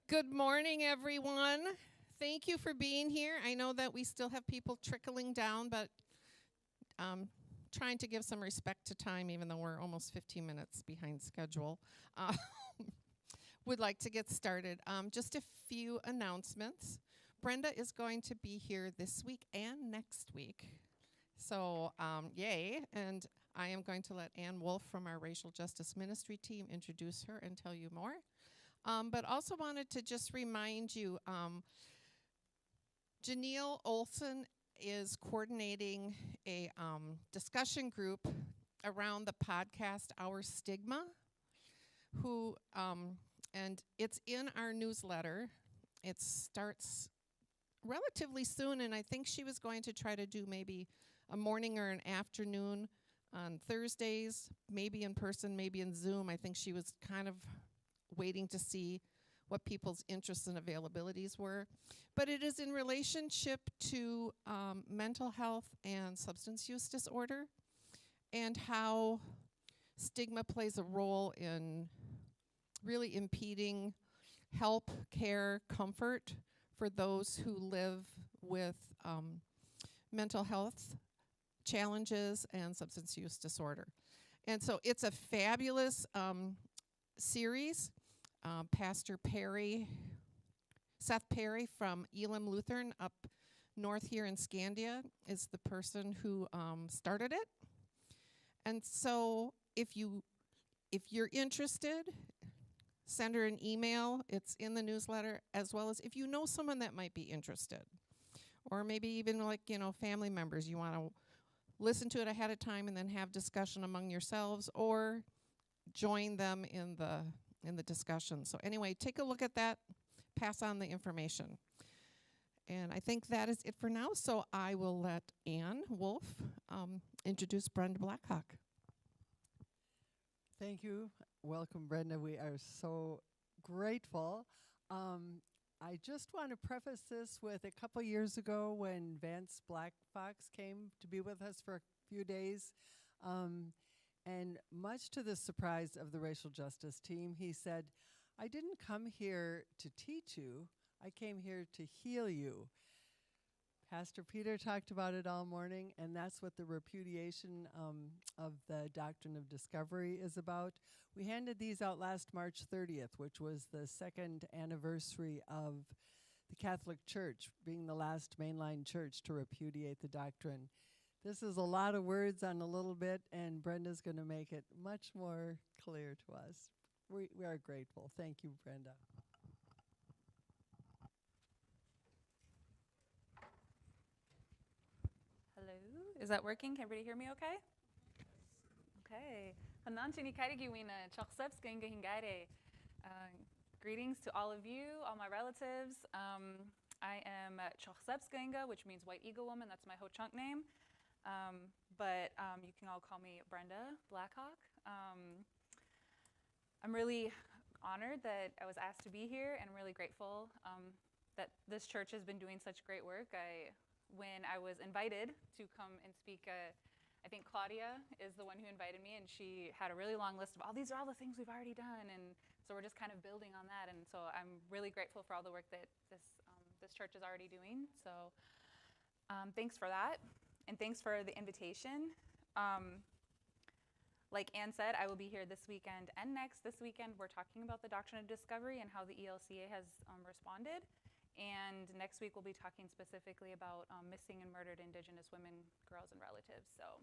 Good morning, everyone. Thank you for being here. I know that we still have people trickling down, but trying to give some respect to time, even though we're almost 15 minutes behind schedule. Would like to get started. Just a few announcements. Brenda is going to be here this week and next week. So, yay. And I am going to let Ann Wolf from our Racial Justice Ministry team introduce her and tell you more. But also wanted to just remind you, Janelle Olson is coordinating a discussion group around the podcast Our Stigma, and it's in our newsletter. It starts relatively soon, and I think she was going to try to do maybe a morning or an afternoon on Thursdays, maybe in person, maybe in Zoom. I think she was kind of waiting to see what people's interests and availabilities were. But it is in relationship to mental health and substance use disorder and how stigma plays a role in really impeding help, care, comfort for those who live with mental health challenges and substance use disorder. And so it's a fabulous series. Pastor Seth Perry from Elam Lutheran up north here in Scandia is the person who started it. And so if you're interested, send her an email. It's in the newsletter, as well as if you know someone that might be interested. Or maybe even family members. You want to listen to it ahead of time and then have discussion among yourselves, or join them in the discussion. So anyway, take a look at that, pass on the information. And I think that is it for now, so I will let Ann Wolf introduce Brenda Blackhawk. Thank you. Welcome, Brenda. We are so grateful. I just want to preface this with a couple years ago when Vance Black Fox came to be with us for a few days. And much to the surprise of the racial justice team, he said, "I didn't come here to teach you. I came here to heal you." Pastor Peter talked about it all morning, and that's what the repudiation of the doctrine of discovery is about. We handed these out last March 30th, which was the second anniversary of the Catholic Church being the last mainline church to repudiate the doctrine. This is a lot of words on a little bit, and Brenda's going to make it much more clear to us. We are grateful. Thank you, Brenda. Hello, is that working? Can everybody hear me okay? Okay. Greetings to all of you, all my relatives. I am Chochsepskenga, which means white eagle woman. That's my Ho-Chunk name. But you can all call me Brenda Blackhawk. I'm really honored that I was asked to be here, and really grateful that this church has been doing such great work. When I was invited to come and speak, I think Claudia is the one who invited me, and she had a really long list of, these are all the things we've already done, and so we're just kind of building on that. And so I'm really grateful for all the work that this church is already doing. So thanks for that. And thanks for the invitation. Like Ann said, I will be here this weekend and next. This weekend, we're talking about the doctrine of discovery and how the ELCA has responded. And next week, we'll be talking specifically about missing and murdered Indigenous women, girls, and relatives. So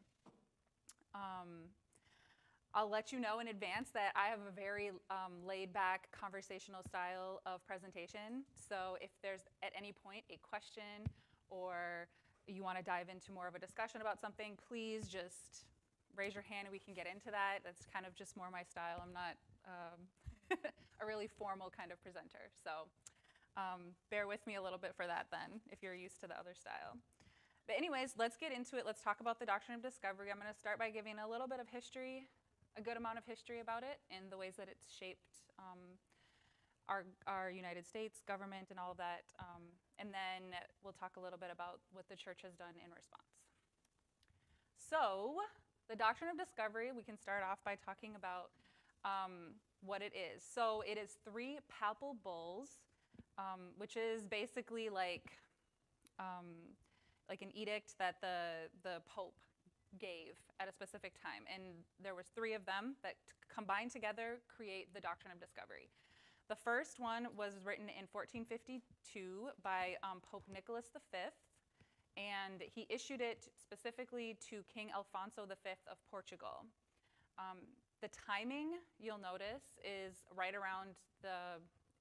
I'll let you know in advance that I have a very laid-back conversational style of presentation. So if there's at any point a question or you want to dive into more of a discussion about something, please just raise your hand and we can get into that. That's kind of just more my style. I'm not a really formal kind of presenter. So bear with me a little bit for that then, if you're used to the other style. But anyways, let's get into it. Let's talk about the doctrine of discovery. I'm going to start by giving a little bit of history, a good amount of history about it and the ways that it's shaped our United States government and all of that. And then we'll talk a little bit about what the church has done in response. So the doctrine of discovery, we can start off by talking about what it is. So it is three papal bulls which is basically like an edict that the Pope gave at a specific time. And there was 3 of them that combined together create the doctrine of discovery. The first one was written in 1452 by Pope Nicholas V, and he issued it specifically to King Alfonso V of Portugal. The timing, you'll notice, is right around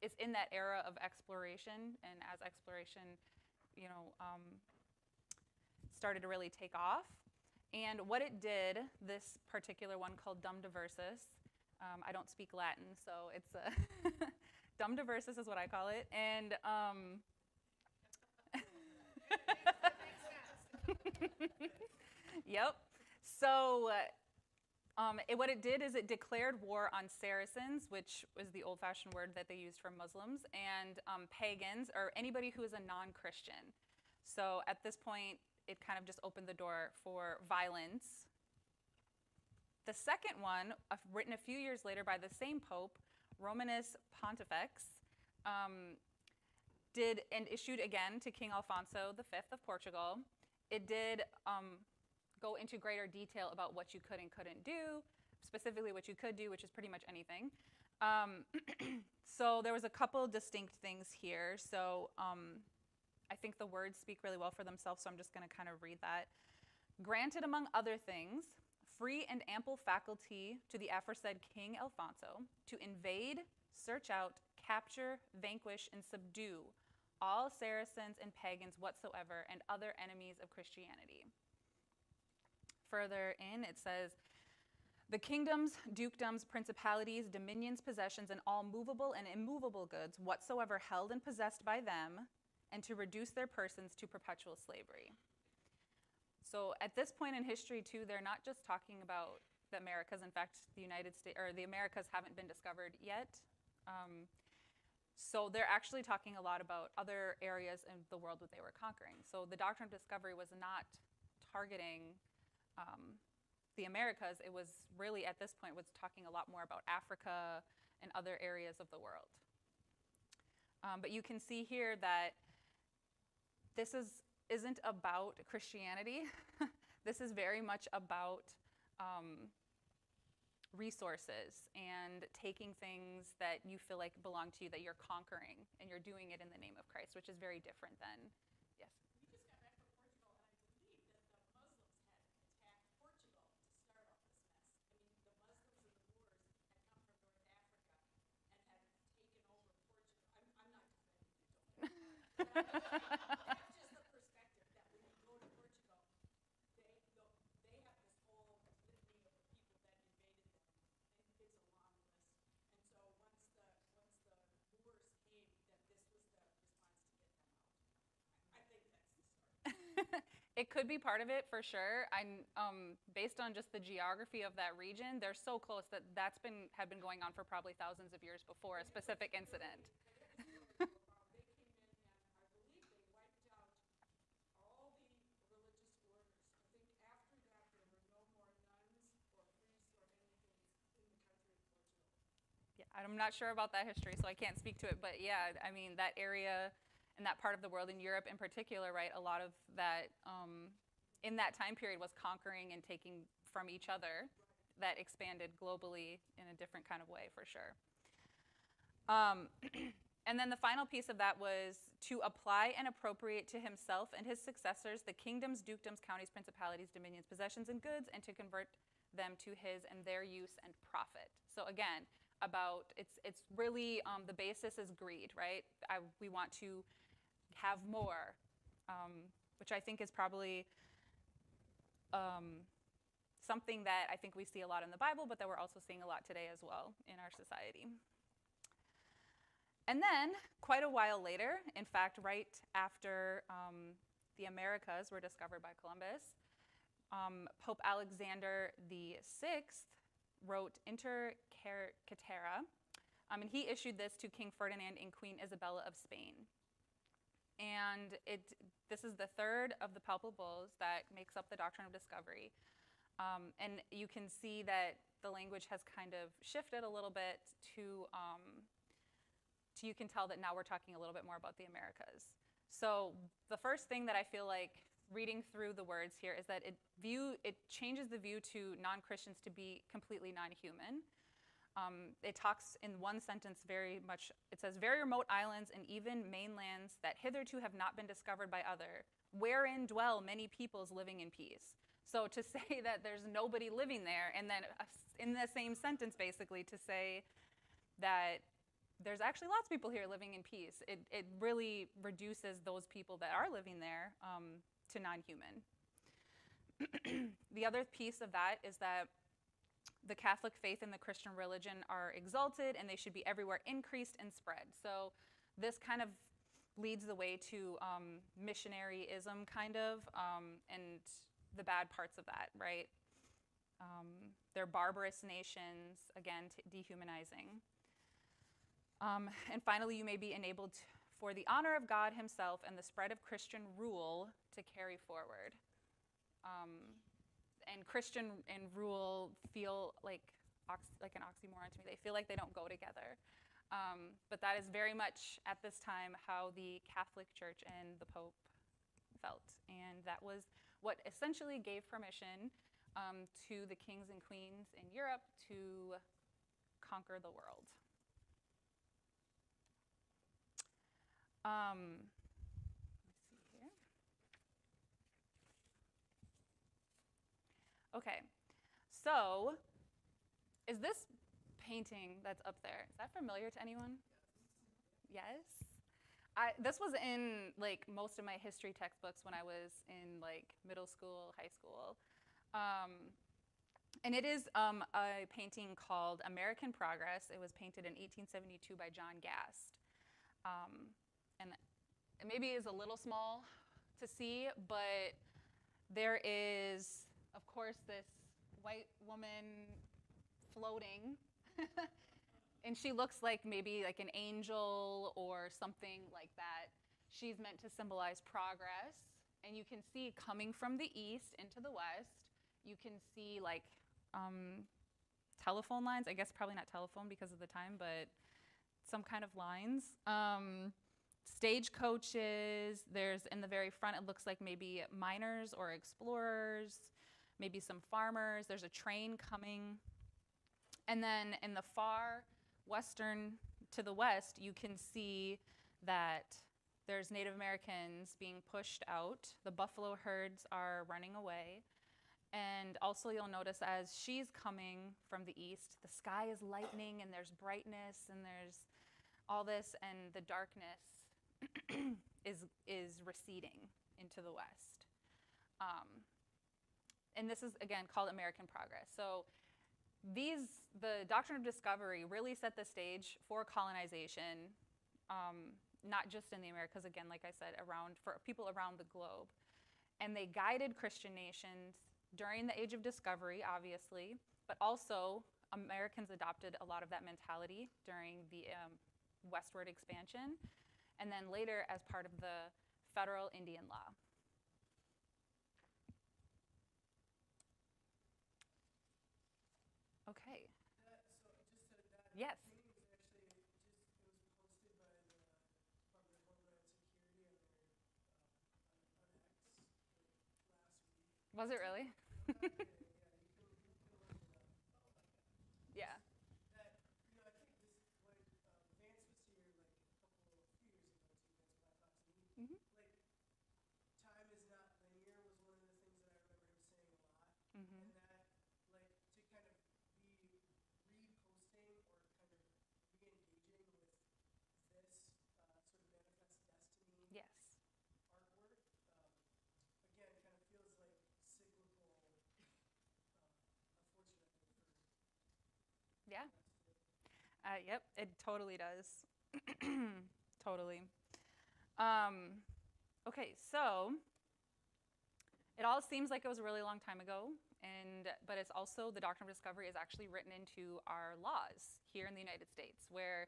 it's in that era of exploration, and as exploration, started to really take off. And what it did, this particular one called Dum Diversus, I don't speak Latin, so it's Dum Diversus is what I call it. And yep. So what it did is it declared war on Saracens, which was the old-fashioned word that they used for Muslims, and pagans, or anybody who is a non-Christian. So at this point, it kind of just opened the door for violence. The second one, written a few years later by the same Pope, Romanus Pontifex, did and issued again to King Alfonso V of Portugal. It did go into greater detail about what you could and couldn't do, specifically what you could do, which is pretty much anything. So there was a couple distinct things here. So I think the words speak really well for themselves, so I'm just going to kind of read that. Granted, among other things, free and ample faculty to the aforesaid King Alfonso to invade, search out, capture, vanquish, and subdue all Saracens and pagans whatsoever and other enemies of Christianity. Further in, it says, the kingdoms, dukedoms, principalities, dominions, possessions, and all movable and immovable goods whatsoever held and possessed by them, and to reduce their persons to perpetual slavery. So at this point in history, too, they're not just talking about the Americas. In fact, the United States, or the Americas haven't been discovered yet. So they're actually talking a lot about other areas in the world that they were conquering. So the doctrine of discovery was not targeting the Americas. It was really, at this point, was talking a lot more about Africa and other areas of the world. But you can see here that this isn't about Christianity. This is very much about resources and taking things that you feel like belong to you, that you're conquering, and you're doing it in the name of Christ, which is very different than, yes? We just got back from Portugal, and I believe that the Muslims had attacked Portugal to start off this mess. I mean, the Muslims and the Moors had come from North Africa and had taken over Portugal. I'm not defending you, don't get me wrong. That's just the perspective, that when you go to Portugal, they have this whole litany of the people that invaded them, and it's a long list. And so once the Moors came, that this was the response to get them out. I think that's the story. It could be part of it, for sure. Based on just the geography of that region, they're so close that had been going on for probably thousands of years before a specific incident. They came in, and I believe they wiped out all the religious orders. I think after that there were no more nuns or priests or anything in the country of Portugal. Yeah, I'm not sure about that history, so I can't speak to it. But yeah, I mean, that area and that part of the world, in Europe in particular, right, a lot of that in that time period was conquering and taking from each other. That expanded globally in a different kind of way, for sure. And then the final piece of that was to apply and appropriate to himself and his successors the kingdoms, dukedoms, counties, principalities, dominions, possessions, and goods, and to convert them to his and their use and profit. So again, it's really, the basis is greed, right? We want to have more, which I think is probably something that I think we see a lot in the Bible, but that we're also seeing a lot today as well in our society. And then, quite a while later, in fact, right after the Americas were discovered by Columbus, Pope Alexander VI wrote Inter Caetera, and he issued this to King Ferdinand and Queen Isabella of Spain. And this is the third of the papal bulls that makes up the doctrine of discovery. And you can see that the language has kind of shifted a little bit to you can tell that now we're talking a little bit more about the Americas. So the first thing that I feel like reading through the words here is that it changes the view to non-Christians to be completely non-human. It talks in one sentence very much, it says, very remote islands and even mainlands that hitherto have not been discovered by other, wherein dwell many peoples living in peace. So to say that there's nobody living there, and then in the same sentence basically to say that there's actually lots of people here living in peace, it really reduces those people that are living there to non-human. The other piece of that is that the Catholic faith and the Christian religion are exalted and they should be everywhere increased and spread. So this kind of leads the way to missionaryism kind of, and the bad parts of that, right? They're barbarous nations, again, dehumanizing. And finally, you may be enabled for the honor of God himself and the spread of Christian rule to carry forward. And Christian and rule feel like an oxymoron to me. They feel like they don't go together. But that is very much, at this time, how the Catholic Church and the Pope felt. And that was what essentially gave permission to the kings and queens in Europe to conquer the world. Let me see here. Okay, so is this painting that's up there, is that familiar to anyone? Yes? This was in like most of my history textbooks when I was in like middle school, high school. And it is a painting called American Progress. It was painted in 1872 by John Gast. And it maybe is a little small to see, but there is, of course, this white woman floating. And she looks like maybe like an angel or something like that. She's meant to symbolize progress. And you can see coming from the east into the west, you can see like telephone lines. I guess probably not telephone because of the time, but some kind of lines. Stagecoaches. There's in the very front, it looks like maybe miners or explorers, maybe some farmers. There's a train coming. And then in the far western to the west, you can see that there's Native Americans being pushed out. The buffalo herds are running away. And also you'll notice as she's coming from the east, the sky is lightening and there's brightness and there's all this, and the darkness is receding into the west. And this is, again, called American Progress. So the doctrine of discovery really set the stage for colonization, not just in the Americas, again, like I said, for people around the globe. And they guided Christian nations during the Age of Discovery, obviously, but also Americans adopted a lot of that mentality during the westward expansion, and then later as part of the federal Indian law. Okay. Yes. Was it really? Yeah. Mm-hmm. Time is not linear was one of the things that I remember him saying a lot. Mm-hmm. And that, to kind of be reposting or kind of re-engaging with this sort of manifest destiny Yes. artwork, again, kind of feels like cyclical, unfortunately. Yeah. Yep, it totally does. Totally. Okay, so it all seems like it was a really long time ago, but it's also, the doctrine of discovery is actually written into our laws here in the United States, where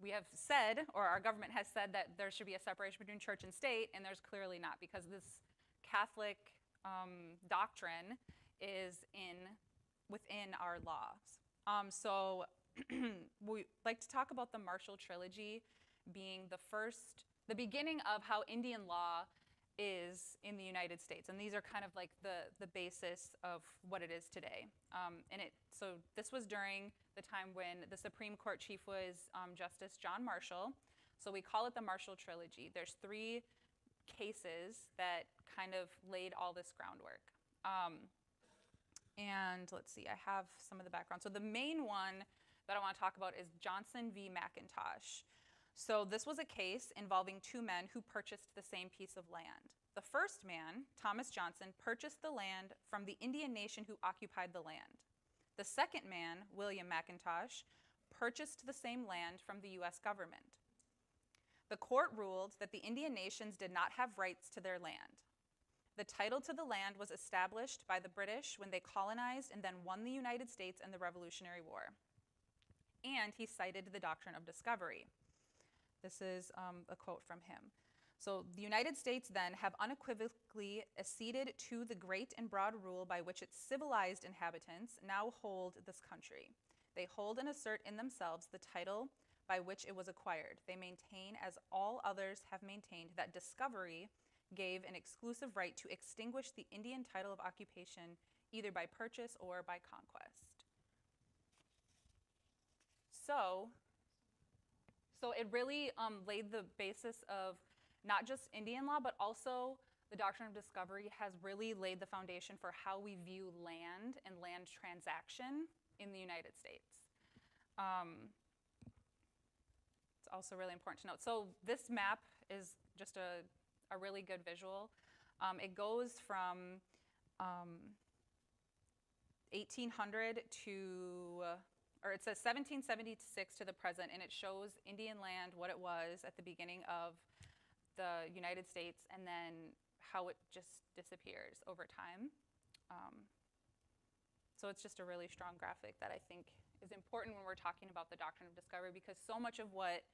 we have said, or our government has said, that there should be a separation between church and state, and there's clearly not, because this Catholic doctrine is within our laws. So we like to talk about the Marshall Trilogy being the beginning of how Indian law is in the United States. And these are kind of like the basis of what it is today. So this was during the time when the Supreme Court chief was Justice John Marshall. So we call it the Marshall Trilogy. There's 3 cases that kind of laid all this groundwork. And let's see, I have some of the background. So the main one that I want to talk about is Johnson v. McIntosh. So this was a case involving 2 men who purchased the same piece of land. The first man, Thomas Johnson, purchased the land from the Indian nation who occupied the land. The second man, William McIntosh, purchased the same land from the US government. The court ruled that the Indian nations did not have rights to their land. The title to the land was established by the British when they colonized and then won the United States in the Revolutionary War. And he cited the doctrine of discovery. This is a quote from him. So the United States then have unequivocally acceded to the great and broad rule by which its civilized inhabitants now hold this country. They hold and assert in themselves the title by which it was acquired. They maintain, as all others have maintained, that discovery gave an exclusive right to extinguish the Indian title of occupation either by purchase or by conquest. So it really laid the basis of not just Indian law, but also the doctrine of discovery has really laid the foundation for how we view land and land transaction in the United States. It's also really important to note. So this map is just a really good visual. It goes from 1800 or it says 1776 to the present, and it shows Indian land, what it was at the beginning of the United States, and then how it just disappears over time. So it's just a really strong graphic that I think is important when we're talking about the doctrine of discovery, because so much of what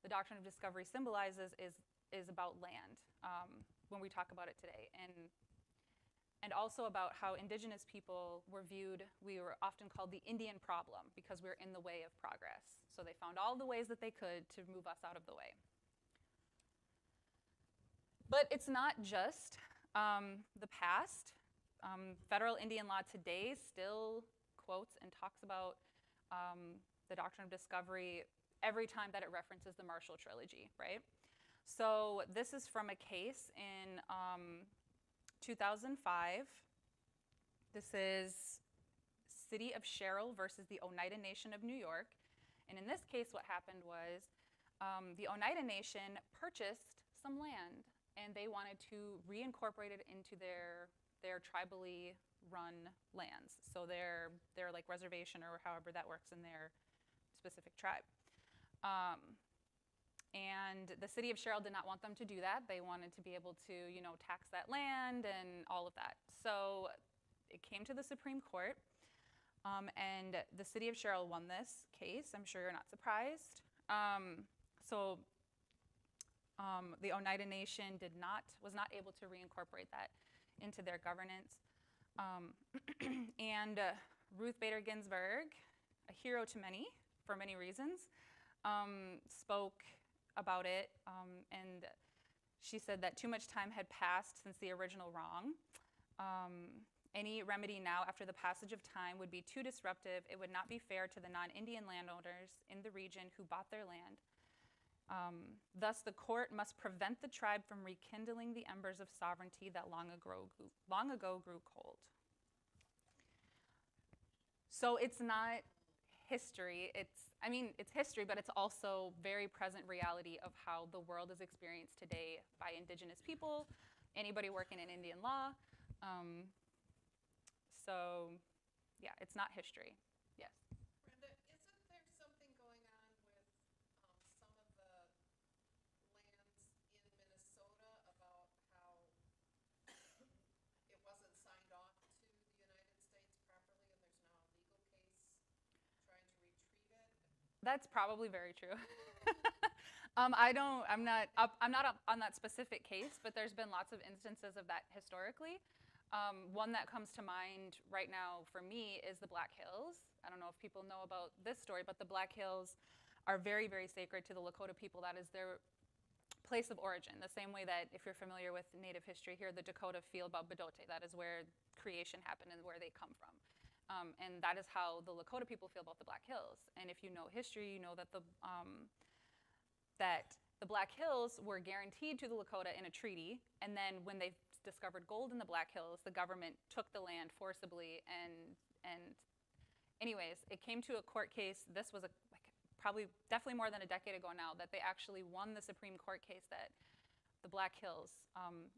the doctrine of discovery symbolizes is about land when we talk about it today. And also about how indigenous people were viewed, we were often called the Indian problem because we're in the way of progress. So they found all the ways that they could to move us out of the way. But it's not just the past. Federal Indian law today still quotes and talks about the doctrine of discovery every time that it references the Marshall Trilogy, right? So this is from a case in 2005. This is City of Sherrill versus the Oneida Nation of New York. And in this case, what happened was the Oneida Nation purchased some land, and they wanted to reincorporate it into their tribally run lands. So their like reservation or however that works in their specific tribe. And the city of Sherrill did not want them to do that. They wanted to be able to, tax that land and all of that. So it came to the Supreme Court, and the city of Sherrill won this case. I'm sure you're not surprised. The Oneida Nation was not able to reincorporate that into their governance. And Ruth Bader Ginsburg, a hero to many for many reasons, spoke about it, and she said that too much time had passed since the original wrong. Any remedy now after the passage of time would be too disruptive. It would not be fair to the non-Indian landowners in the region who bought their land. Thus, the court must prevent the tribe from rekindling the embers of sovereignty that long ago grew cold. So it's not history. It's history, but it's also very present reality of how the world is experienced today by indigenous people, anybody working in Indian law. So, yeah, it's not history. Yes? Brenda, isn't there something going on with some of the lands in Minnesota about how it wasn't signed off to the United States properly, and there's now a legal case trying to retrieve it? That's probably very true. I'm not up on that specific case, but there's been lots of instances of that historically. One that comes to mind right now for me is the Black Hills. I don't know if people know about this story, but the Black Hills are very, very sacred to the Lakota people. That is their place of origin, the same way that if you're familiar with Native history here, the Dakota feel about Bedote. That is where creation happened and where they come from. And that is how the Lakota people feel about the Black Hills. And if you know history, you know that the Black Hills were guaranteed to the Lakota in a treaty. And then when they discovered gold in the Black Hills, the government took the land forcibly. And anyways, it came to a court case. This was definitely more than a decade ago now, that they actually won the Supreme Court case that the Black Hills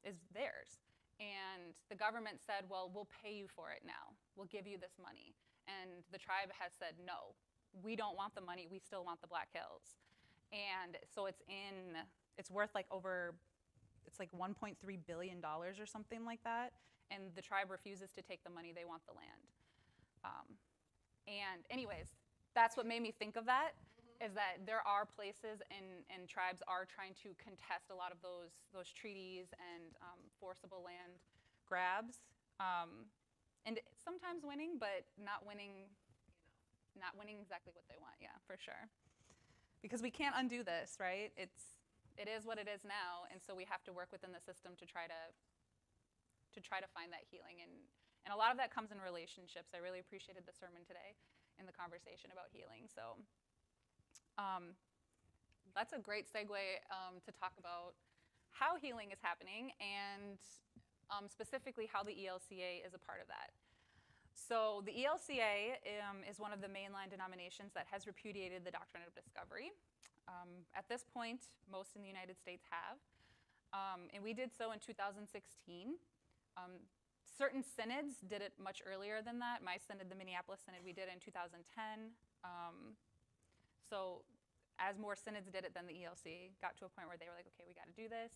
is theirs. And the government said, well, we'll pay you for it now. We'll give you this money. And the tribe has said, no, we don't want the money. We still want the Black Hills. And so it's worth like it's like $1.3 billion or something like that. And the tribe refuses to take the money. They want the land. And anyways, that's what made me think of that, is that there are places and tribes are trying to contest a lot of those treaties and forcible land grabs, and sometimes winning, but not winning exactly what they want. Yeah, for sure. Because we can't undo this, right? It is what it is now, and so we have to work within the system to try to find that healing, and a lot of that comes in relationships. I really appreciated the sermon today in the conversation about healing. So. That's a great segue to talk about how healing is happening and specifically how the ELCA is a part of that. So the ELCA is one of the mainline denominations that has repudiated the doctrine of discovery. At this point, most in the United States have. And we did so in 2016. Certain synods did it much earlier than that. My synod, the Minneapolis Synod, we did it in 2010. So as more synods did it, then the ELC got to a point where they were like, okay, we got to do this.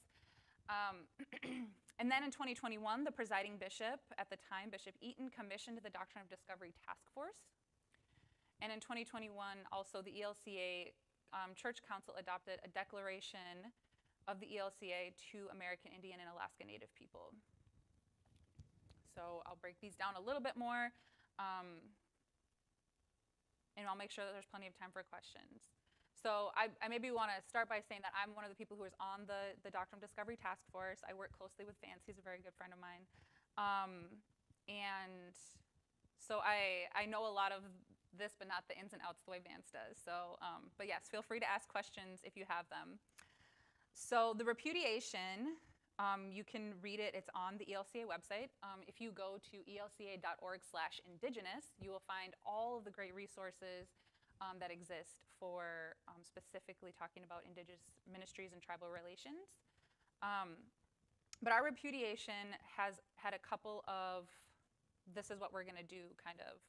And then in 2021, the presiding bishop at the time, Bishop Eaton, commissioned the Doctrine of Discovery Task Force. And in 2021, also the ELCA Church Council adopted a declaration of the ELCA to American Indian and Alaska Native people. So I'll break these down a little bit more. And I'll make sure that there's plenty of time for questions. So I maybe want to start by saying that I'm one of the people who is on the Doctrine of Discovery Task Force. I work closely with Vance. He's a very good friend of mine. And so I know a lot of this, but not the ins and outs the way Vance does. So, but yes, feel free to ask questions if you have them. So the repudiation, you can read it. It's on the ELCA website. If you go to elca.org/indigenous, you will find all of the great resources that exist for specifically talking about indigenous ministries and tribal relations. But our repudiation has had a couple of, this is what we're going to do kind of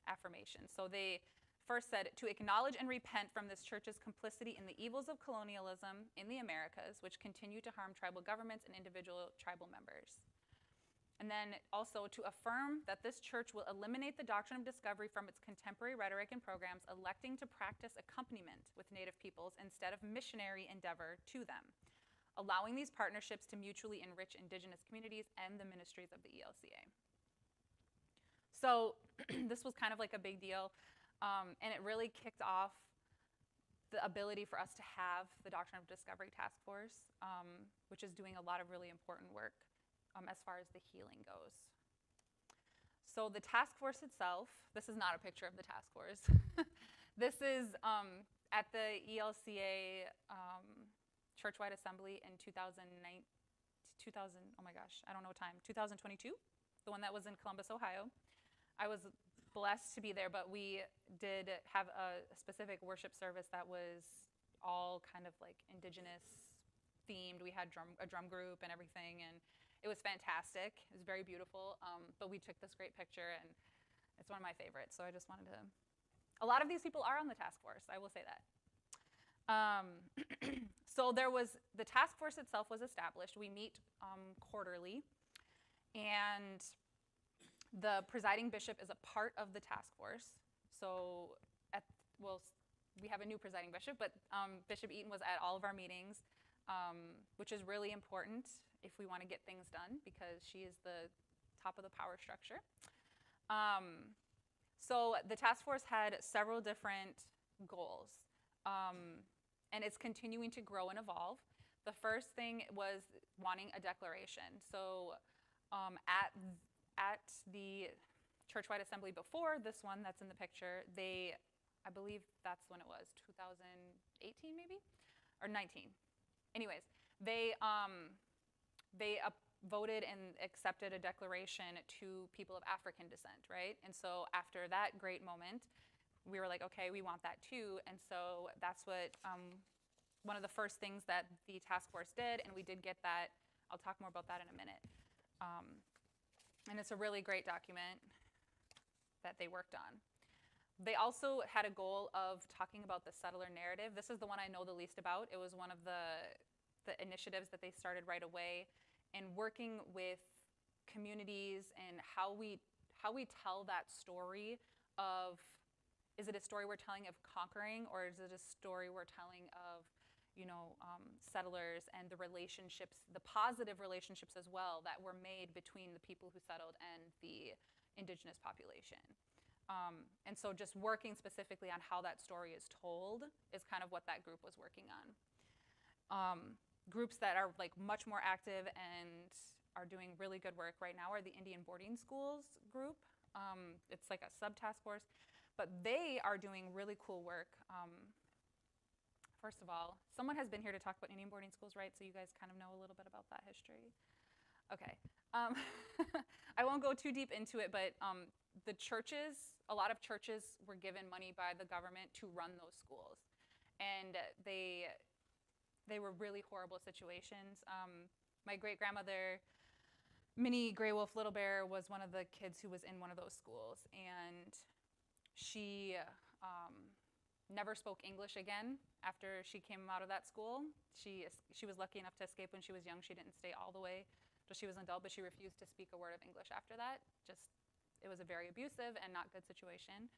affirmations. So they first said, to acknowledge and repent from this church's complicity in the evils of colonialism in the Americas, which continue to harm tribal governments and individual tribal members. And then also to affirm that this church will eliminate the doctrine of discovery from its contemporary rhetoric and programs, electing to practice accompaniment with Native peoples instead of missionary endeavor to them, allowing these partnerships to mutually enrich indigenous communities and the ministries of the ELCA. So this was kind of like a big deal. And it really kicked off the ability for us to have the Doctrine of Discovery Task Force, which is doing a lot of really important work as far as the healing goes. So the task force itself, this is not a picture of the task force. This is at the ELCA Churchwide Assembly in 2022, the one that was in Columbus, Ohio. I was blessed to be there, but we did have a specific worship service that was all kind of like indigenous themed. We had a drum group and everything, and it was fantastic. It was very beautiful, but we took this great picture, and it's one of my favorites, so I just wanted to... A lot of these people are on the task force, I will say that. So the task force itself was established. We meet quarterly, and the presiding bishop is a part of the task force. So, we have a new presiding bishop, but Bishop Eaton was at all of our meetings, which is really important if we want to get things done, because she is the top of the power structure. So the task force had several different goals. And it's continuing to grow and evolve. The first thing was wanting a declaration. So at the churchwide assembly before this one that's in the picture, I believe that's when it was, 2018 maybe, or 19. Anyways, they voted and accepted a declaration to people of African descent, right? And so after that great moment, we were like, okay, we want that too. And so that's what one of the first things that the task force did, and we did get that. I'll talk more about that in a minute. And it's a really great document that they worked on. They also had a goal of talking about the settler narrative. This is the one I know the least about. It was one of the initiatives that they started right away, and working with communities and how we tell that story of, is it a story we're telling of conquering, or is it a story we're telling of, settlers and the relationships, the positive relationships as well that were made between the people who settled and the indigenous population. And so just working specifically on how that story is told is kind of what that group was working on. Groups that are like much more active and are doing really good work right now are the Indian boarding schools group. It's like a sub-task force, but they are doing really cool work. First of all, someone has been here to talk about Indian boarding schools, right? So you guys kind of know a little bit about that history. Okay. I won't go too deep into it, but the churches, a lot of churches were given money by the government to run those schools. And they were really horrible situations. My great-grandmother, Minnie Grey Wolf Little Bear, was one of the kids who was in one of those schools. And she never spoke English again after she came out of that school. She was lucky enough to escape when she was young. She didn't stay all the way till she was an adult, but she refused to speak a word of English after that. It was a very abusive and not good situation.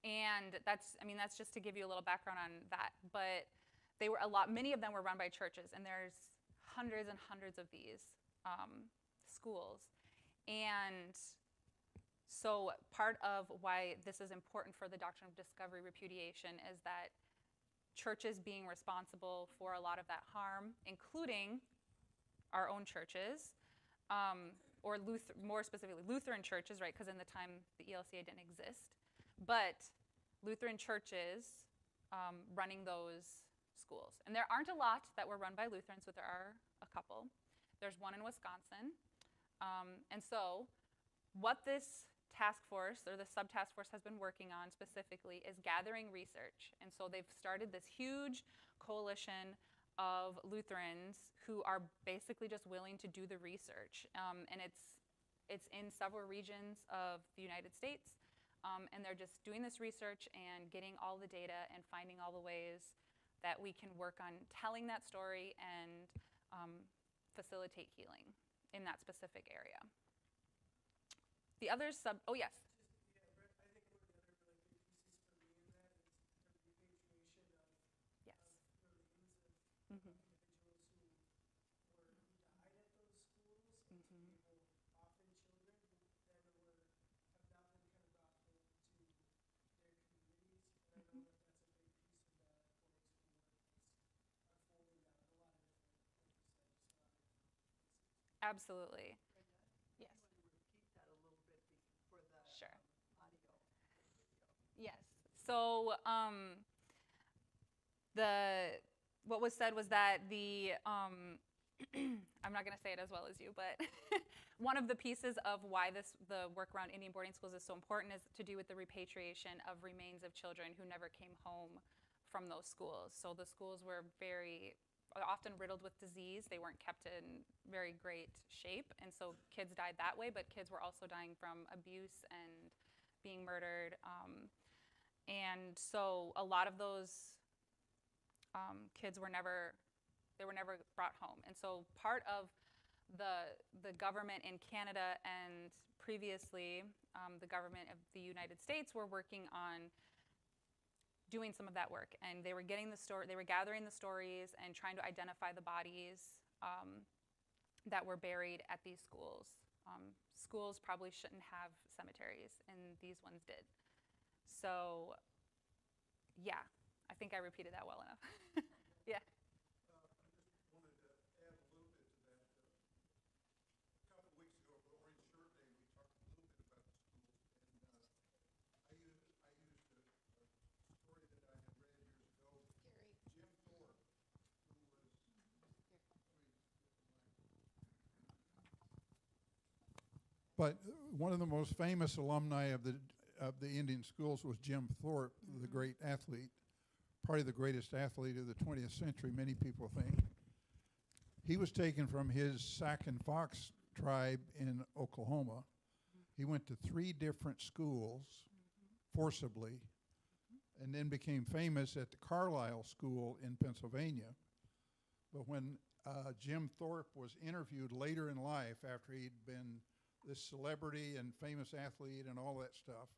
And that's just to give you a little background on that. But many of them were run by churches, and there's hundreds and hundreds of these schools. And so part of why this is important for the doctrine of discovery repudiation is that churches being responsible for a lot of that harm, including our own churches, or more specifically Lutheran churches, right? Because in the time the ELCA didn't exist, but Lutheran churches running those schools. And there aren't a lot that were run by Lutherans, but there are a couple. There's one in Wisconsin. And so what this task force, or the sub-task force, has been working on specifically is gathering research. And so they've started this huge coalition of Lutherans who are basically just willing to do the research. And it's in several regions of the United States. And they're just doing this research and getting all the data and finding all the ways that we can work on telling that story and facilitate healing in that specific area. The other oh yes. I think one of the other really big pieces for me in that is the repatriation of Yes. remains of Mm-hmm. individuals who died at those schools, and Mm-hmm. people, often children, who then have not been kind of brought home to their communities. And I know that that's a big piece of the boarding school work that's unfolding now in a lot of different, like you said, just a lot of different places. Absolutely. Brenda, Yes. you want to repeat that a little bit for the Sure. Audio and video. Yes. So what was said was that I'm not going to say it as well as you, but one of the pieces of why the work around Indian boarding schools is so important is to do with the repatriation of remains of children who never came home from those schools. So the schools were often riddled with disease. They weren't kept in very great shape, and so kids died that way, but kids were also dying from abuse and being murdered. And so a lot of those kids were never brought home. And so part of the government in Canada and previously the government of the United States were working on doing some of that work, and they were gathering the stories and trying to identify the bodies that were buried at these schools. Schools probably shouldn't have cemeteries, and these ones did. So, yeah, I think I repeated that well enough. Yeah. I just wanted to add a little bit to that. A couple of weeks ago at Orange Shirt Day, we talked a little bit about the schools, and I used a story that I had read years ago. Jim Thorpe, who was, let me get the mic. But one of the most famous alumni of the Indian schools was Jim Thorpe, the great athlete, probably the greatest athlete of the 20th century, many people think. He was taken from his Sac and Fox tribe in Oklahoma. He went to 3 different schools forcibly, and then became famous at the Carlisle School in Pennsylvania. But when Jim Thorpe was interviewed later in life, after he'd been this celebrity and famous athlete and all that stuff,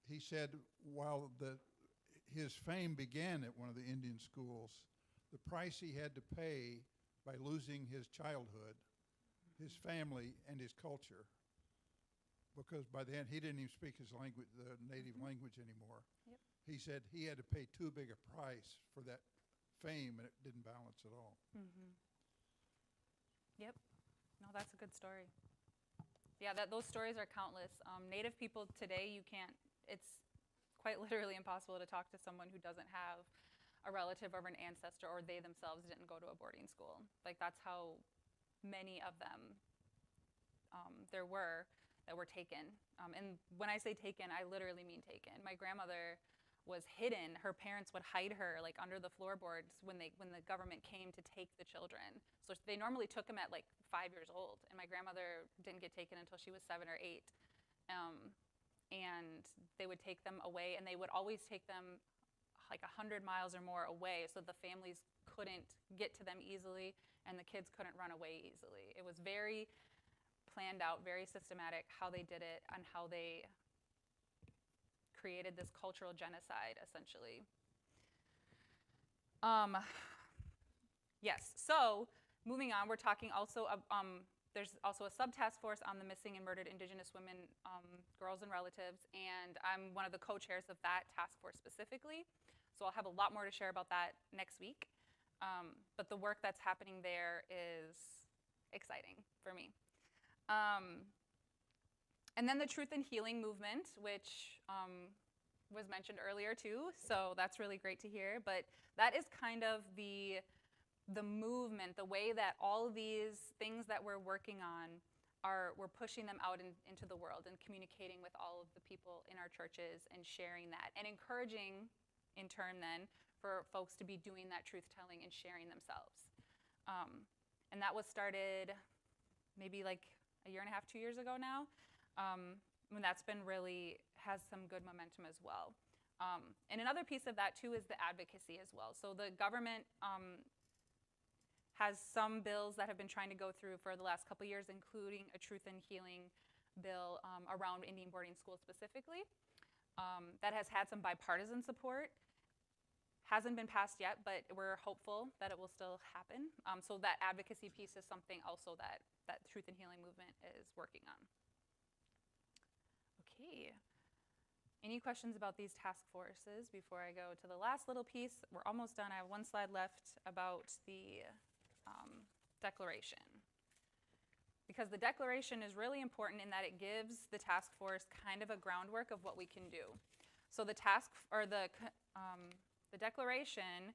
he said while his fame began at one of the Indian schools, the price he had to pay by losing his childhood, his family, and his culture, because by then he didn't even speak his language, the native language anymore. Yep. He said he had to pay too big a price for that fame, and it didn't balance at all. Yep. No, that's a good story. Yeah, those stories are countless. Native people today, it's quite literally impossible to talk to someone who doesn't have a relative or an ancestor, or they themselves didn't go to a boarding school. Like, that's how many of them there were that were taken. And when I say taken, I literally mean taken. My grandmother was hidden. Her parents would hide her like under the floorboards when the government came to take the children. So they normally took them at like 5 years old, and my grandmother didn't get taken until she was 7 or 8. And they would take them away, and they would always take them like 100 miles or more away, so the families couldn't get to them easily, and the kids couldn't run away easily. It was very planned out, very systematic how they did it and how they created this cultural genocide, essentially. Yes, so moving on, we're talking also, there's also a sub-task force on the missing and murdered Indigenous women, girls and relatives, and I'm one of the co-chairs of that task force specifically. So I'll have a lot more to share about that next week. But the work that's happening there is exciting for me. And then the Truth and Healing movement, which was mentioned earlier too, so that's really great to hear. But that is kind of the movement, the way that all these things that we're working on we're pushing them out into the world and communicating with all of the people in our churches and sharing that and encouraging, in turn then, for folks to be doing that truth-telling and sharing themselves. And that was started maybe like a year and a half, 2 years ago now. And that's been has some good momentum as well. And another piece of that too is the advocacy as well. So the government has some bills that have been trying to go through for the last couple of years, including a Truth and Healing bill around Indian boarding schools specifically. That has had some bipartisan support. Hasn't been passed yet, but we're hopeful that it will still happen. So that advocacy piece is something also that Truth and Healing movement is working on. Okay. Any questions about these task forces before I go to the last little piece? We're almost done. I have one slide left about the declaration. Because the declaration is really important in that it gives the task force kind of a groundwork of what we can do. So the declaration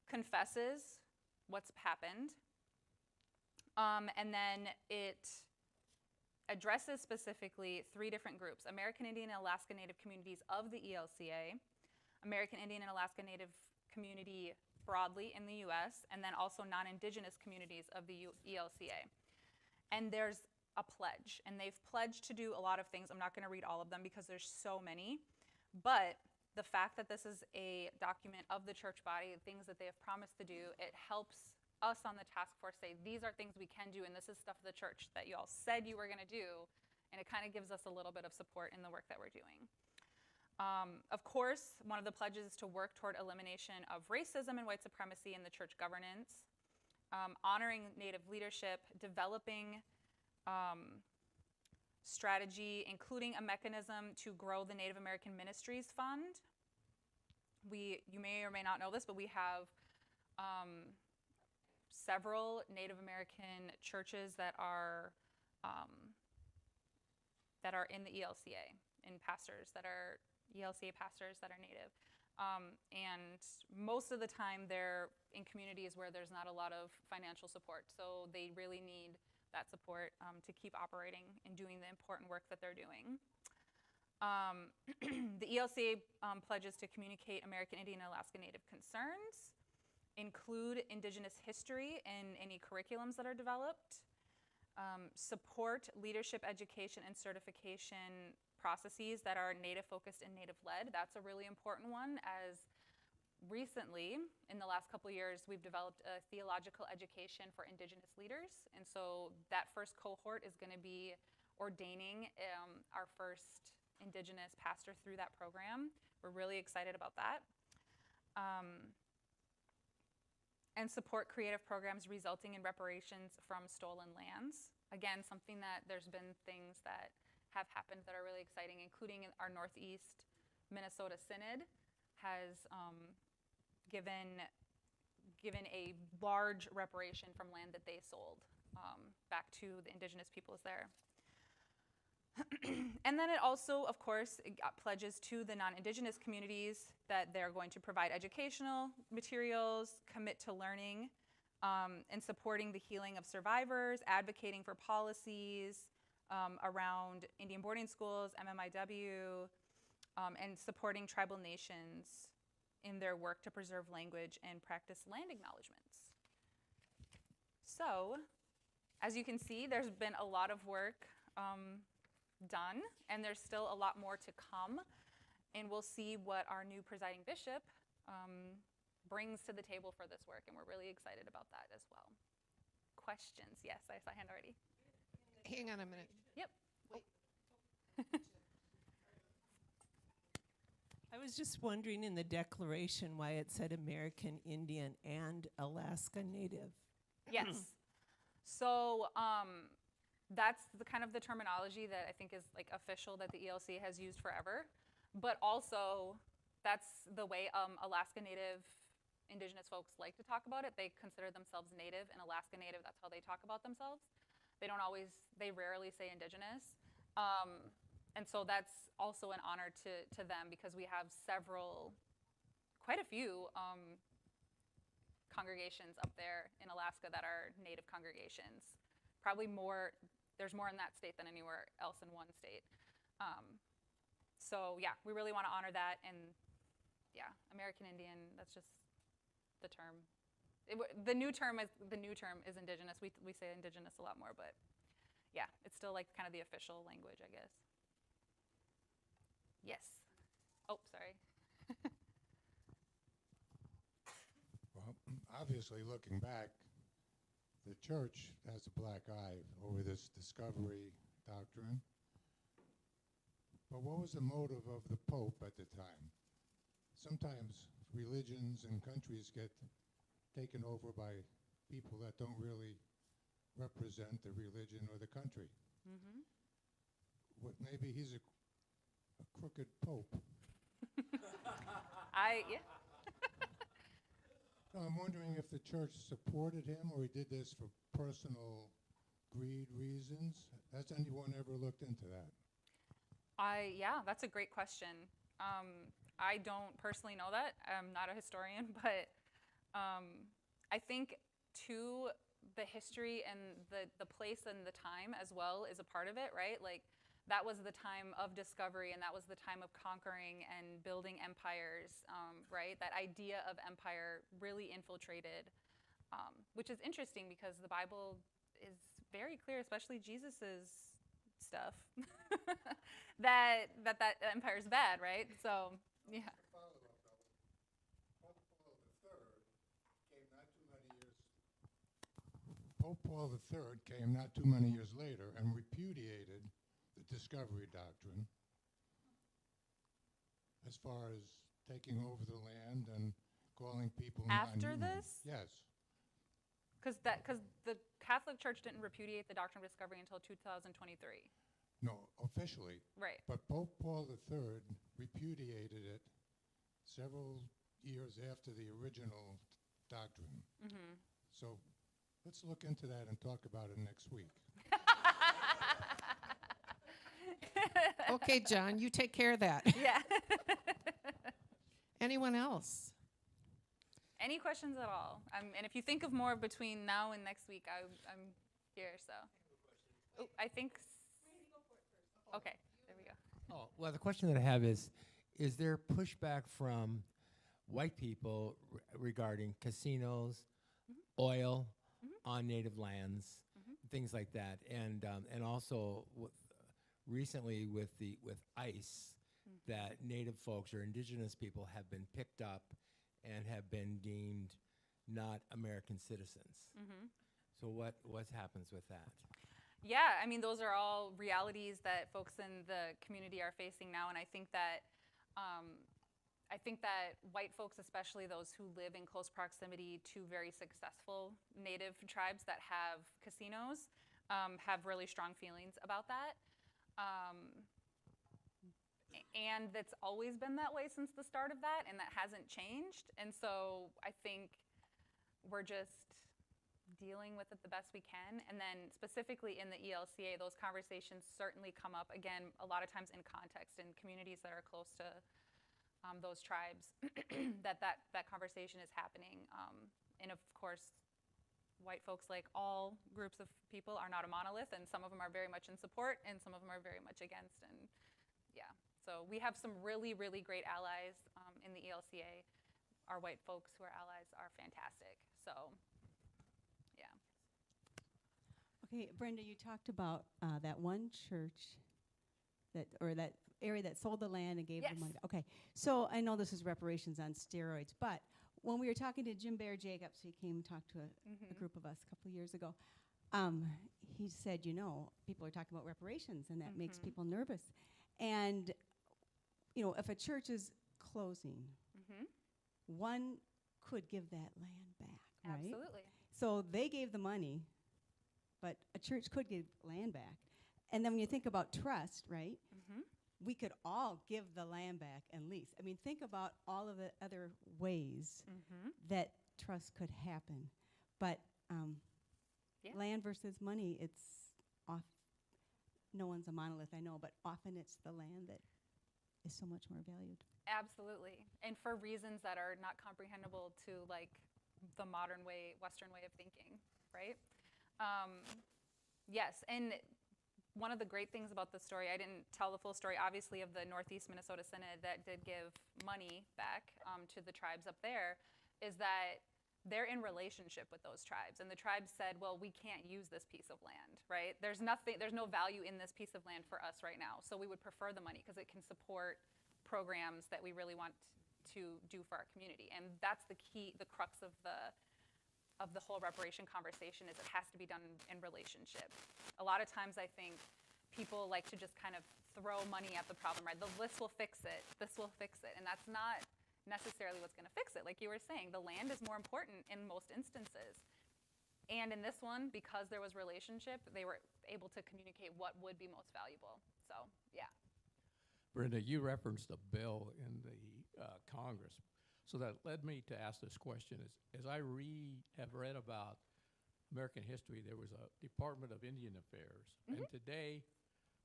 confesses what's happened, and then it addresses specifically 3 different groups: American Indian and Alaska Native communities of the ELCA, American Indian and Alaska Native community broadly in the US, and then also non-Indigenous communities of the ELCA. And there's a pledge, and they've pledged to do a lot of things. I'm not going to read all of them because there's so many, but the fact that this is a document of the church body, things that they have promised to do, it helps us on the task force say, these are things we can do, and this is stuff of the church that you all said you were going to do, and it kind of gives us a little bit of support in the work that we're doing. Of course, one of the pledges is to work toward elimination of racism and white supremacy in the church governance, honoring Native leadership, developing strategy, including a mechanism to grow the Native American Ministries Fund. You may or may not know this, but we have several Native American churches that are in the ELCA, and pastors that are ELCA pastors that are Native. And most of the time they're in communities where there's not a lot of financial support. So they really need that support to keep operating and doing the important work that they're doing. The ELCA pledges to communicate American Indian and Alaska Native concerns, include Indigenous history in any curriculums that are developed, support leadership education and certification processes that are Native-focused and Native-led. That's a really important one, as recently, in the last couple of years, we've developed a theological education for Indigenous leaders. And so that first cohort is going to be ordaining our first Indigenous pastor through that program. We're really excited about that. And support creative programs resulting in reparations from stolen lands. Again, something that there's been things that have happened that are really exciting, including our Northeast Minnesota Synod has given a large reparation from land that they sold back to the Indigenous peoples there. And then it also, of course, pledges to the non-Indigenous communities that they're going to provide educational materials, commit to learning, and supporting the healing of survivors, advocating for policies around Indian boarding schools, MMIW, and supporting tribal nations in their work to preserve language and practice land acknowledgements. So, as you can see, there's been a lot of work done, and there's still a lot more to come. And we'll see what our new presiding bishop brings to the table for this work, and we're really excited about that as well. Questions? Yes, I saw a hand already. Hang on a minute. Yep. I was just wondering in the declaration why it said American Indian and Alaska Native. Yes. So that's the kind of the terminology that I think is like official that the ELC has used forever. But also, that's the way Alaska Native Indigenous folks like to talk about it. They consider themselves Native, and Alaska Native, that's how they talk about themselves. They rarely say Indigenous. And so that's also an honor to them, because we have quite a few congregations up there in Alaska that are Native congregations. Probably more, there's more in that state than anywhere else in one state. So yeah, we really want to honor that, and yeah, American Indian, that's just the term. The new term is Indigenous. We say Indigenous a lot more, but yeah, it's still like kind of the official language, I guess. Yes. Oh, sorry. Well, obviously, looking back, the church has a black eye over this discovery doctrine. But what was the motive of the Pope at the time? Sometimes religions and countries get taken over by people that don't really represent the religion or the country. Mm-hmm. Maybe he's a crooked Pope. Yeah. No, I'm wondering if the church supported him or he did this for personal greed reasons. Has anyone ever looked into that? Yeah, that's a great question. I don't personally know that. I'm not a historian, but I think too, the history and the place and the time as well is a part of it, right? Like, that was the time of discovery, and that was the time of conquering and building empires, right? That idea of empire really infiltrated, which is interesting because the Bible is very clear, especially Jesus's stuff, that empire is bad, right? So, yeah. Pope Paul III came not too many years later and repudiated the discovery doctrine as far as taking over the land and calling people After non-human. this? Yes. Because the Catholic Church didn't repudiate the doctrine of discovery until 2023. No, officially. Right. But Pope Paul III repudiated it several years after the original doctrine. Mm-hmm. So let's look into that and talk about it next week. Okay, John, you take care of that. Yeah. Anyone else? Any questions at all? And if you think of more between now and next week, I'm here, so. Oh, I think. Okay, there we go. Oh, well, the question that I have is there pushback from white people regarding casinos, oil on native lands, things like that, and also recently with ICE, that native folks or indigenous people have been picked up and have been deemed not American citizens. So what happens with that? Yeah, I mean, those are all realities that folks in the community are facing now, and I think that white folks, especially those who live in close proximity to very successful native tribes that have casinos, have really strong feelings about that. And it's always been that way since the start of that, and that hasn't changed. And so I think we're just dealing with it the best we can. And then specifically in the ELCA, those conversations certainly come up, again, a lot of times in context in communities that are close to those tribes, that conversation is happening. And of course, white folks, like all groups of people, are not a monolith, and some of them are very much in support, and some of them are very much against. And yeah, so we have some really, really great allies in the ELCA. Our white folks who are allies are fantastic. So yeah. Okay, Brenda, you talked about that one church that area that sold the land and gave Yes. the money. Okay, so I know this is reparations on steroids, but when we were talking to Jim Bear Jacobs, he came and talked to a group of us a couple of years ago. He said, people are talking about reparations, and that makes people nervous. And, if a church is closing, one could give that land back, right? Absolutely. So they gave the money, but a church could give land back. And then when you think about trust, right? We could all give the land back and lease. I mean, think about all of the other ways that trust could happen. But Yeah. land versus money, it's off. No one's a monolith, I know, but often it's the land that is so much more valued. Absolutely. And for reasons that are not comprehensible to like the modern way, Western way of thinking, right? Yes, and one of the great things about the story, I didn't tell the full story, obviously, of the Northeast Minnesota Synod that did give money back to the tribes up there, is that they're in relationship with those tribes. And the tribes said, well, we can't use this piece of land, right? There's no value in this piece of land for us right now. So we would prefer the money because it can support programs that we really want to do for our community. And that's the key, the crux of the whole reparation conversation, is it has to be done in relationship. A lot of times I think people like to just kind of throw money at the problem, right? This will fix it, this will fix it. And that's not necessarily what's gonna fix it. Like you were saying, the land is more important in most instances. And in this one, because there was relationship, they were able to communicate what would be most valuable. So, yeah. Brenda, you referenced a bill in the Congress. So that led me to ask this question. As I have read about American history, there was a Department of Indian Affairs. And today,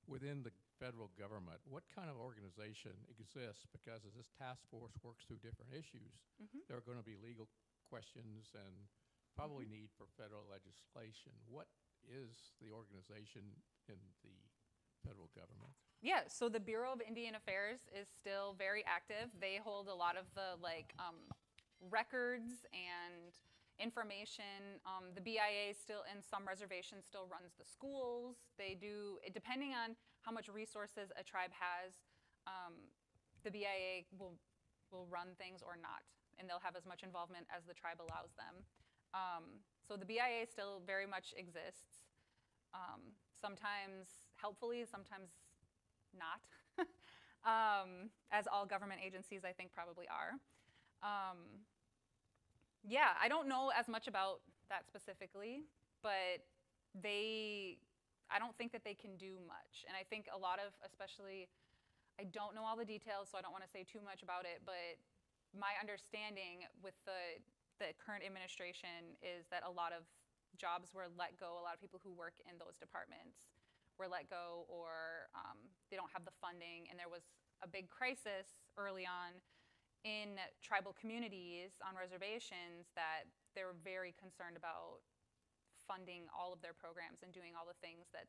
within the federal government, what kind of organization exists? Because as this task force works through different issues, there are going to be legal questions and probably need for federal legislation. What is the organization in the federal government? Yeah, so the Bureau of Indian Affairs is still very active. They hold a lot of the records and information. The BIA still, in some reservations, still runs the schools. They do, depending on how much resources a tribe has, the BIA will run things or not, and they'll have as much involvement as the tribe allows them. So the BIA still very much exists. Sometimes helpfully, sometimes not, as all government agencies I think probably are. Yeah, I don't know as much about that specifically, but I don't think that they can do much. And I think a lot of, especially, I don't know all the details, so I don't want to say too much about it, but my understanding with the current administration is that a lot of jobs were let go. A lot of people who work in those departments were let go, or they don't have the funding. And there was a big crisis early on in tribal communities on reservations that they were very concerned about funding all of their programs and doing all the things that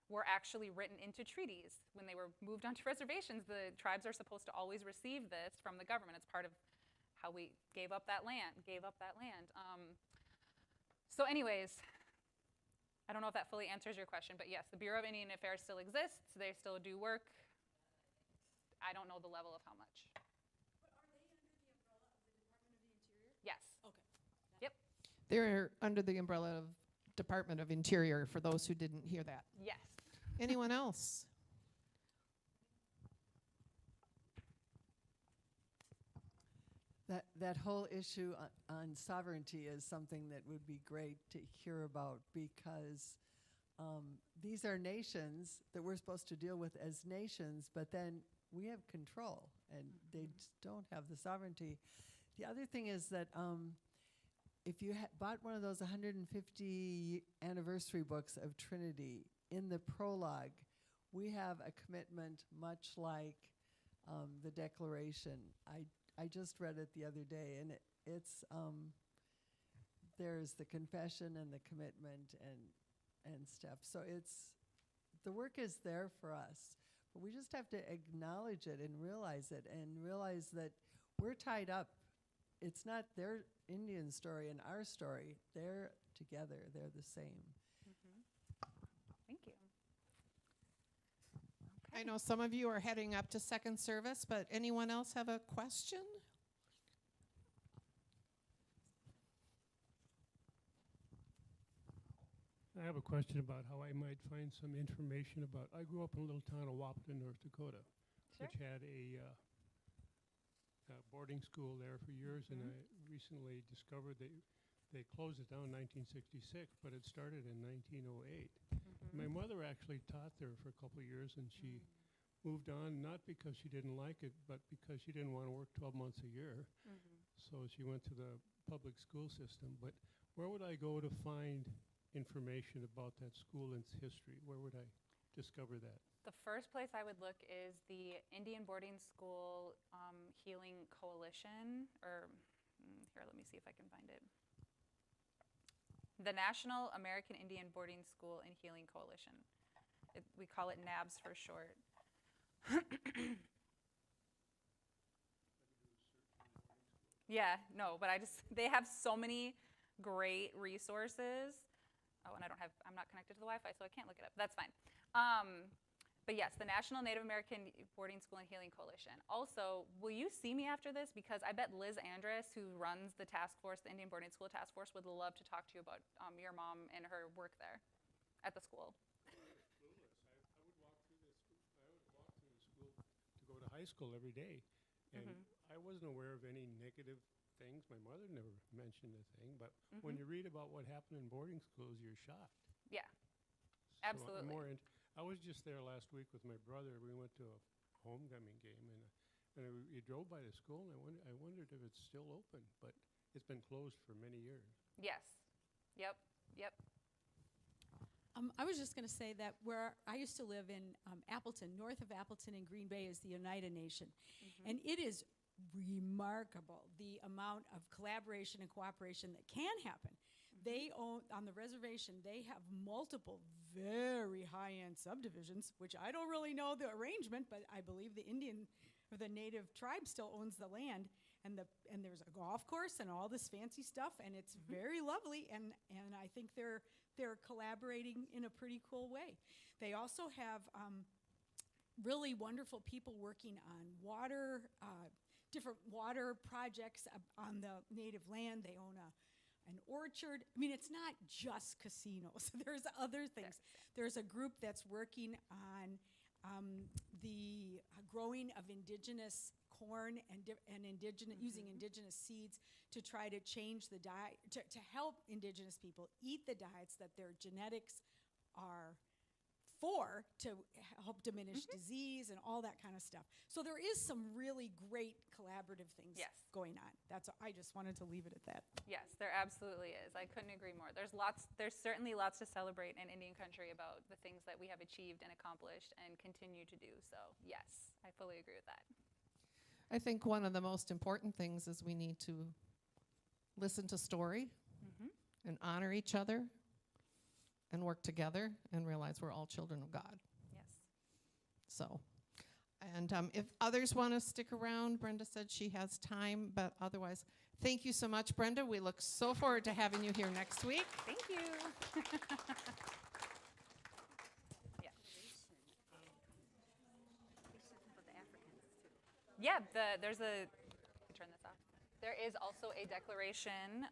were actually written into treaties. When they were moved onto reservations, the tribes are supposed to always receive this from the government. It's part of how we gave up that land. So anyways, I don't know if that fully answers your question, but yes, the Bureau of Indian Affairs still exists. They still do work. I don't know the level of how much. But are they under the umbrella of the Department of the Interior? Yes. Okay. Yep. They're under the umbrella of Department of Interior, for those who didn't hear that. Yes. Anyone else? That whole issue on sovereignty is something that would be great to hear about, because these are nations that we're supposed to deal with as nations, but then we have control, and they just don't have the sovereignty. The other thing is that if you bought one of those 150 anniversary books of Trinity, in the prologue, we have a commitment much like the Declaration. I just read it the other day, and it's there's the confession and the commitment and stuff. So the work is there for us, but we just have to acknowledge it and realize that we're tied up. It's not their Indian story and our story. They're together. They're the same. Thank you. I know some of you are heading up to second service, but anyone else have a question? I have a question about how I might find some information about. I grew up in a little town of Wapton, North Dakota, which had a boarding school there for years, and I recently discovered they closed it down in 1966, but it started in 1908. My mother actually taught there for a couple of years, and she moved on, not because she didn't like it, but because she didn't want to work 12 months a year. So she went to the public school system. But where would I go to find information about that school and its history? Where would I discover that? The first place I would look is the Indian Boarding School Healing Coalition, or here, let me see if I can find it. The National American Indian Boarding School and Healing Coalition. We call it NABS for short. Yeah, no, but they have so many great resources. Oh, and I'm not connected to the Wi-Fi, so I can't look it up. That's fine. But yes, the National Native American Boarding School and Healing Coalition. Also, will you see me after this? Because I bet Liz Andrus, who runs the task force, the Indian Boarding School Task Force, would love to talk to you about your mom and her work there at the school. I would walk through the school to go to high school every day, and I wasn't aware of any negative things. My mother never mentioned a thing, but when you read about what happened in boarding schools, you're shocked. Yeah, so absolutely. I was just there last week with my brother. We went to a homecoming game, and we drove by the school, and I wondered if it's still open, but it's been closed for many years. Yes. Yep. I was just going to say that where I used to live in Appleton, north of Appleton in Green Bay, is the Oneida Nation. And it is remarkable the amount of collaboration and cooperation that can happen. They own, on the reservation, they have multiple very high-end subdivisions, which I don't really know the arrangement, but I believe the Indian or the native tribe still owns the land, and there's a golf course and all this fancy stuff, and it's very lovely, and I think they're collaborating in a pretty cool way. They also have really wonderful people working on water, different water projects on the native land. They own an orchard. I mean, it's not just casinos. There's other things. There's a group that's working on the growing of indigenous corn and using indigenous seeds to try to change the diet, to help indigenous people eat the diets that their genetics are for to help diminish disease and all that kind of stuff. So there is some really great collaborative things Yes. going on. I just wanted to leave it at that. Yes, there absolutely is. I couldn't agree more. There's certainly lots to celebrate in Indian country about the things that we have achieved and accomplished and continue to do. So yes, I fully agree with that. I think one of the most important things is we need to listen to story and honor each other and work together and realize we're all children of God. Yes. So, and if others want to stick around, Brenda said she has time, but otherwise, thank you so much, Brenda. We look so forward to having you here next week. Thank you. Yeah, there's a, turn this off. There is also a declaration